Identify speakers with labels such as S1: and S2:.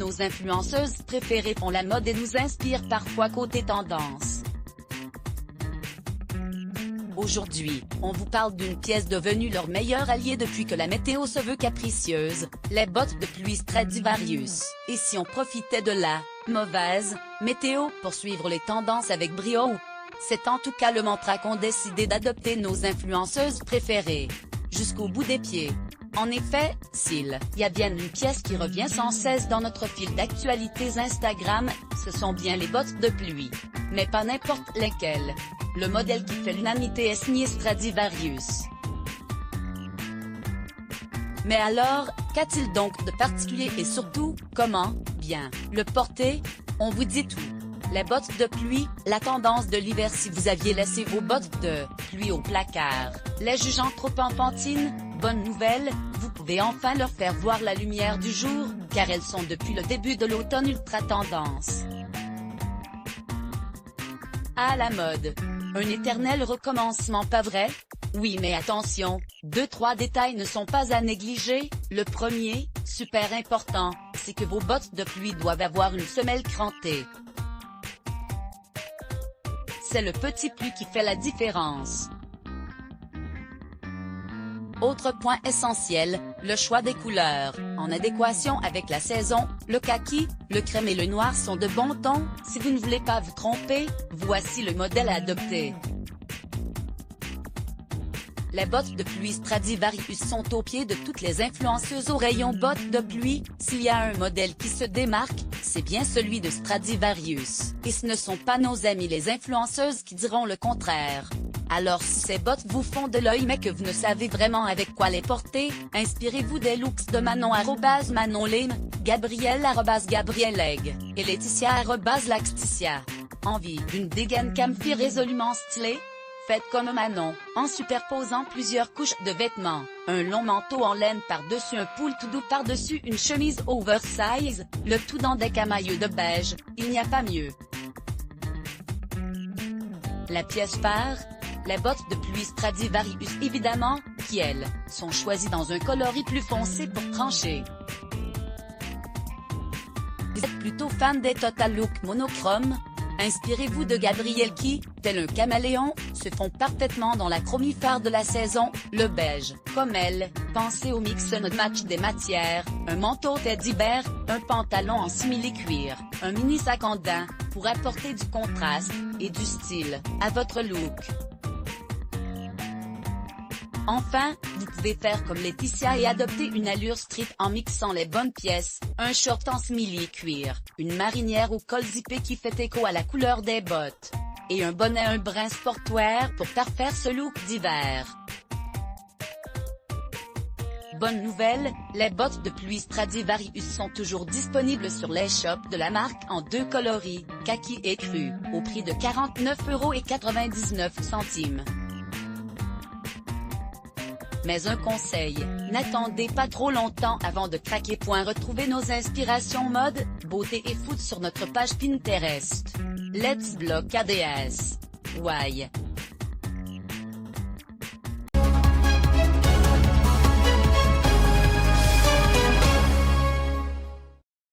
S1: nos influenceuses préférées font la mode et nous inspirent parfois côté tendance. Aujourd'hui, on vous parle d'une pièce devenue leur meilleur allié depuis que la météo se veut capricieuse, les bottes de pluie Stradivarius. Et si on profitait de la mauvaise météo pour suivre les tendances avec brio? C'est en tout cas le mantra qu'ont décidé d'adopter nos influenceuses préférées. Jusqu'au bout des pieds. En effet, s'il y a bien une pièce qui revient sans cesse dans notre fil d'actualités Instagram, ce sont bien les bottes de pluie. Mais pas n'importe lesquelles. Le modèle qui fait l'unanimité est signé Stradivarius. Mais alors, qu'a-t-il donc de particulier et surtout, comment bien le porter? On vous dit tout. Les bottes de pluie, la tendance de l'hiver. Si vous aviez laissé vos bottes de pluie au placard, les jugeant trop enfantines, bonne nouvelle, vous pouvez enfin leur faire voir la lumière du jour, car elles sont depuis le début de l'automne ultra tendance. À la mode. Un éternel recommencement, pas vrai? Oui, mais attention, 2-3 détails ne sont pas à négliger. Le premier, super important, c'est que vos bottes de pluie doivent avoir une semelle crantée. C'est le petit plus qui fait la différence. Autre point essentiel, le choix des couleurs, en adéquation avec la saison. Le kaki, le crème et le noir sont de bon ton. Si vous ne voulez pas vous tromper, voici le modèle à adopter. Les bottes de pluie Stradivarius sont au pied de toutes les influenceuses au rayon bottes de pluie. S'il y a un modèle qui se démarque, c'est bien celui de Stradivarius. Et ce ne sont pas nos amis les influenceuses qui diront le contraire. Alors si ces bottes vous font de l'œil mais que vous ne savez vraiment avec quoi les porter, inspirez-vous des looks de Manon @ManonLim, Gabrielle @GabrielleEgg, et Laetitia @Laxticia. Envie d'une dégaine camfi résolument stylée? Faites comme Manon, en superposant plusieurs couches de vêtements, un long manteau en laine par-dessus un pull tout doux par-dessus une chemise oversize, le tout dans des camailleux de beige, il n'y a pas mieux. La pièce phare? Les bottes de pluie Stradivarius évidemment, qui elles, sont choisies dans un coloris plus foncé pour trancher. Vous êtes plutôt fan des total look monochromes? Inspirez-vous de Gabrielle qui, tel un caméléon, se fond parfaitement dans la chromie phare de la saison, le beige. Comme elle, pensez au mix and match des matières, un manteau teddy bear, un pantalon en simili-cuir, un mini sac en daim, pour apporter du contraste, et du style, à votre look. Enfin, vous pouvez faire comme Laetitia et adopter une allure street en mixant les bonnes pièces, un short en simili-cuir, une marinière au col zippé qui fait écho à la couleur des bottes, et un bonnet un brin sportwear pour parfaire ce look d'hiver. Bonne nouvelle, les bottes de pluie Stradivarius sont toujours disponibles sur les shops de la marque en deux coloris, kaki et cru, au prix de 49,99 €. Mais un conseil, n'attendez pas trop longtemps avant de craquer. Retrouvez nos inspirations mode, beauté et food sur notre page Pinterest. Let's block ADS. Why?